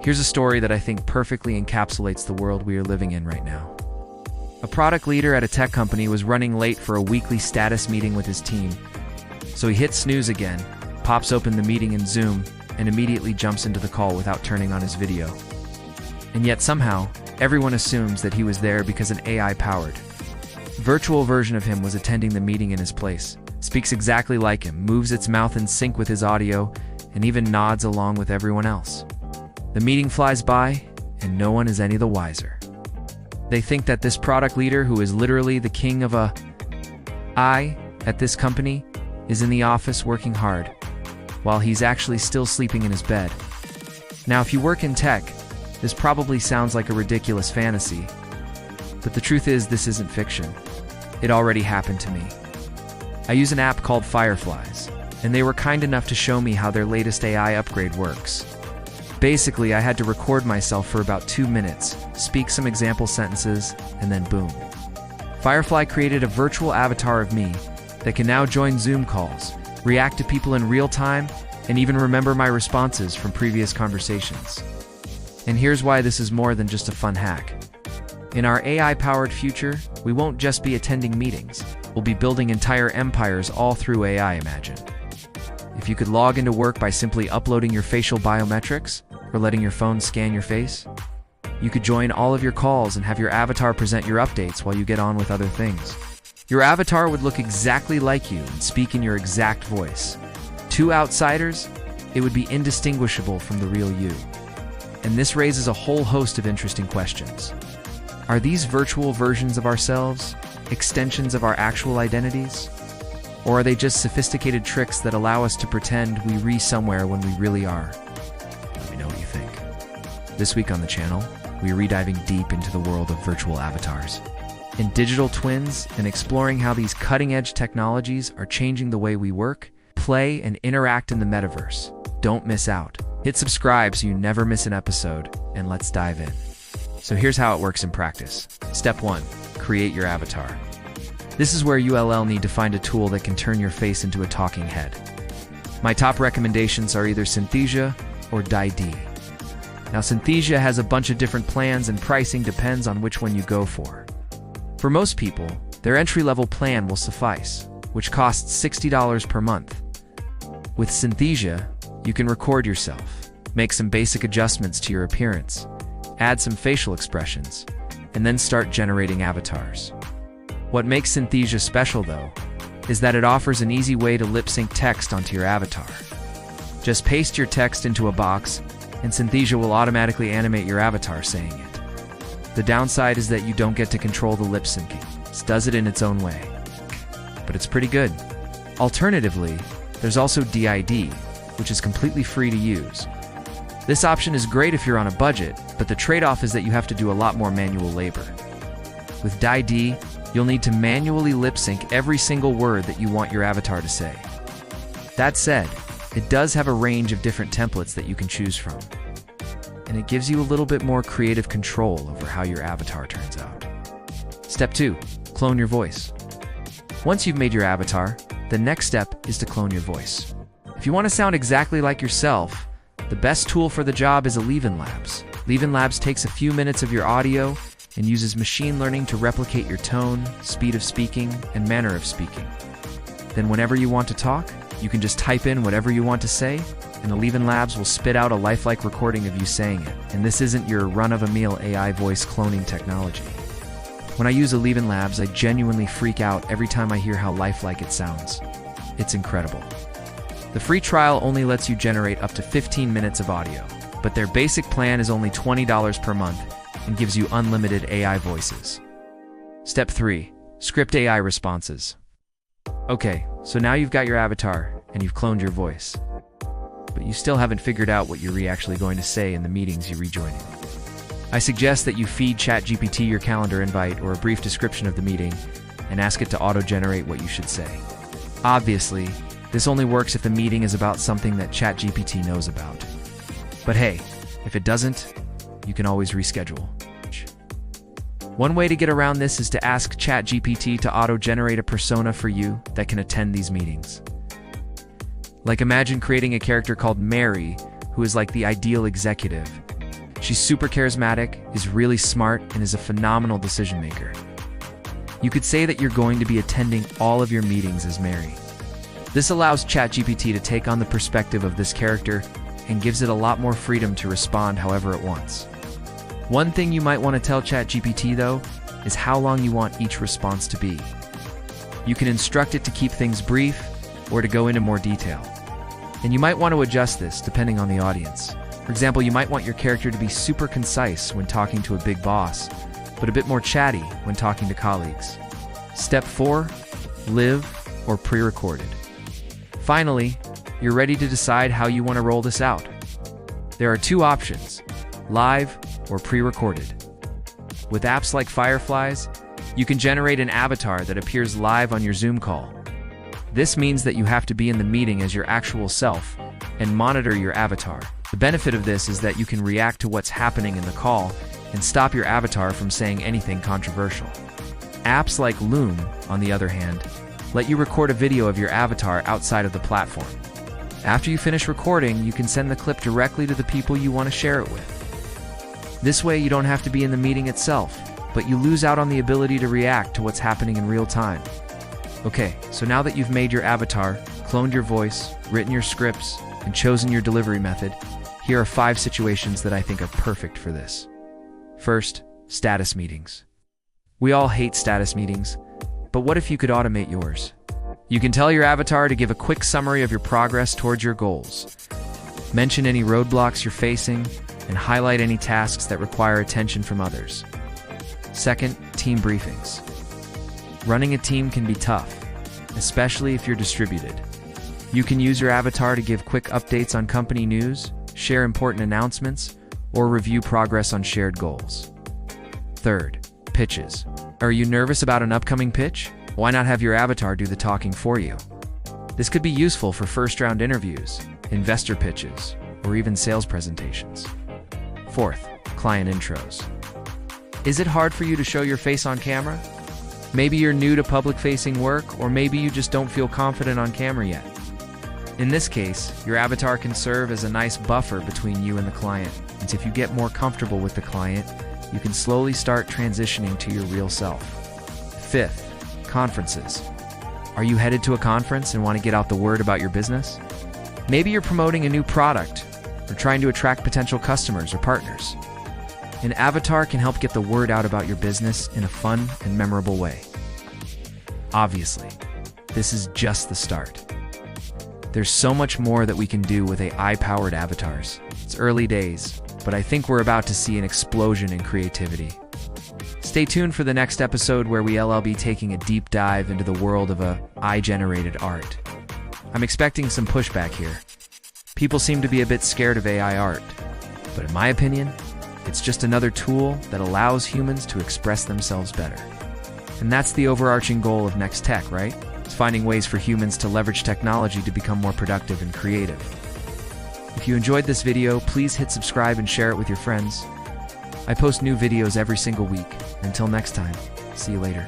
Here's a story that I think perfectly encapsulates the world we are living in right now. A product leader at a tech company was running late for a weekly status meeting with his team. So he hits snooze again, pops open the meeting in Zoom, and immediately jumps into the call without turning on his video. And yet somehow, everyone assumes that he was there because an AI-powered virtual version of him was attending the meeting in his place, speaks exactly like him, moves its mouth in sync with his audio, and even nods along with everyone else. The meeting flies by, and no one is any the wiser. They think that this product leader, who is literally the king of AI at this company, is in the office working hard, while he's actually still sleeping in his bed. Now, if you work in tech, this probably sounds like a ridiculous fantasy, but the truth is this isn't fiction. It already happened to me. I use an app called Fireflies, and they were kind enough to show me how their latest AI upgrade works. Basically, I had to record myself for about 2 minutes, speak some example sentences, and then boom. Firefly created a virtual avatar of me that can now join Zoom calls, react to people in real time, and even remember my responses from previous conversations. And here's why this is more than just a fun hack. In our AI-powered future, we won't just be attending meetings. We'll be building entire empires all through AI, imagine. If you could log into work by simply uploading your facial biometrics or letting your phone scan your face, you could join all of your calls and have your avatar present your updates while you get on with other things. Your avatar would look exactly like you and speak in your exact voice. To outsiders, it would be indistinguishable from the real you. And this raises a whole host of interesting questions. Are these virtual versions of ourselves extensions of our actual identities? Or are they just sophisticated tricks that allow us to pretend we somewhere when we really are? Let me know what you think. This week on the channel, we are rediving deep into the world of virtual avatars and digital twins, and exploring how these cutting-edge technologies are changing the way we work, play, and interact in the metaverse. Don't miss out. Hit subscribe so you never miss an episode, and let's dive in. So here's how it works in practice. Step 1, create your avatar. This is where ULL need to find a tool that can turn your face into a talking head. My top recommendations are either Synthesia or DID. Now, Synthesia has a bunch of different plans, and pricing depends on which one you go for. For most people, their entry-level plan will suffice, which costs $60 per month. With Synthesia, you can record yourself, make some basic adjustments to your appearance, add some facial expressions, and then start generating avatars. What makes Synthesia special, though, is that it offers an easy way to lip-sync text onto your avatar. Just paste your text into a box, and Synthesia will automatically animate your avatar saying it. The downside is that you don't get to control the lip syncing. It does it in its own way. But it's pretty good. Alternatively, there's also DID, which is completely free to use. This option is great if you're on a budget, but the trade-off is that you have to do a lot more manual labor. With DID, you'll need to manually lip sync every single word that you want your avatar to say. That said, it does have a range of different templates that you can choose from, and it gives you a little bit more creative control over how your avatar turns out. Step 2, clone your voice. Once you've made your avatar, the next step is to clone your voice. If you want to sound exactly like yourself, the best tool for the job is ElevenLabs. ElevenLabs takes a few minutes of your audio and uses machine learning to replicate your tone, speed of speaking, and manner of speaking. Then whenever you want to talk, you can just type in whatever you want to say, and ElevenLabs will spit out a lifelike recording of you saying it. And this isn't your run-of-the-mill AI voice cloning technology. When I use ElevenLabs, I genuinely freak out every time I hear how lifelike it sounds. It's incredible. The free trial only lets you generate up to 15 minutes of audio, but their basic plan is only $20 per month and gives you unlimited AI voices. Step 3, script AI responses. Okay, so now you've got your avatar and you've cloned your voice, but you still haven't figured out what you're actually going to say in the meetings you're rejoining. I suggest that you feed ChatGPT your calendar invite or a brief description of the meeting and ask it to auto-generate what you should say. Obviously, this only works if the meeting is about something that ChatGPT knows about. But hey, if it doesn't, you can always reschedule. One way to get around this is to ask ChatGPT to auto-generate a persona for you that can attend these meetings. Like, imagine creating a character called Mary, who is like the ideal executive, She's super charismatic, is really smart, and is a phenomenal decision maker. You could say that you're going to be attending all of your meetings as Mary. This allows ChatGPT to take on the perspective of this character and gives it a lot more freedom to respond however it wants. One thing you might want to tell ChatGPT, though, is how long you want each response to be. You can instruct it to keep things brief or to go into more detail. And you might want to adjust this depending on the audience. For example, you might want your character to be super concise when talking to a big boss, but a bit more chatty when talking to colleagues. Step 4, live or pre-recorded. Finally, you're ready to decide how you want to roll this out. There are 2 options, live or pre-recorded. With apps like Fireflies, you can generate an avatar that appears live on your Zoom call. This means that you have to be in the meeting as your actual self and monitor your avatar. The benefit of this is that you can react to what's happening in the call and stop your avatar from saying anything controversial. Apps like Loom, on the other hand, let you record a video of your avatar outside of the platform. After you finish recording, you can send the clip directly to the people you want to share it with. This way, you don't have to be in the meeting itself, but you lose out on the ability to react to what's happening in real time. Okay, so now that you've made your avatar, cloned your voice, written your scripts, and chosen your delivery method, here are 5 situations that I think are perfect for this. First, status meetings. We all hate status meetings, but what if you could automate yours? You can tell your avatar to give a quick summary of your progress towards your goals. Mention any roadblocks you're facing, and highlight any tasks that require attention from others. Second, team briefings. Running a team can be tough, especially if you're distributed. You can use your avatar to give quick updates on company news, share important announcements, or review progress on shared goals. Third, pitches. Are you nervous about an upcoming pitch? Why not have your avatar do the talking for you? This could be useful for first-round interviews, investor pitches, or even sales presentations. Fourth, client intros. Is it hard for you to show your face on camera? Maybe you're new to public-facing work, or maybe you just don't feel confident on camera yet. In this case, your avatar can serve as a nice buffer between you and the client. And if you get more comfortable with the client, you can slowly start transitioning to your real self. Fifth, conferences. Are you headed to a conference and want to get out the word about your business? Maybe you're promoting a new product or trying to attract potential customers or partners. An avatar can help get the word out about your business in a fun and memorable way. Obviously, this is just the start. There's so much more that we can do with AI-powered avatars. It's early days, but I think we're about to see an explosion in creativity. Stay tuned for the next episode where we'll be taking a deep dive into the world of AI-generated art. I'm expecting some pushback here. People seem to be a bit scared of AI art, but in my opinion, it's just another tool that allows humans to express themselves better. And that's the overarching goal of NextTech, right? It's finding ways for humans to leverage technology to become more productive and creative. If you enjoyed this video, please hit subscribe and share it with your friends. I post new videos every single week. Until next time, see you later.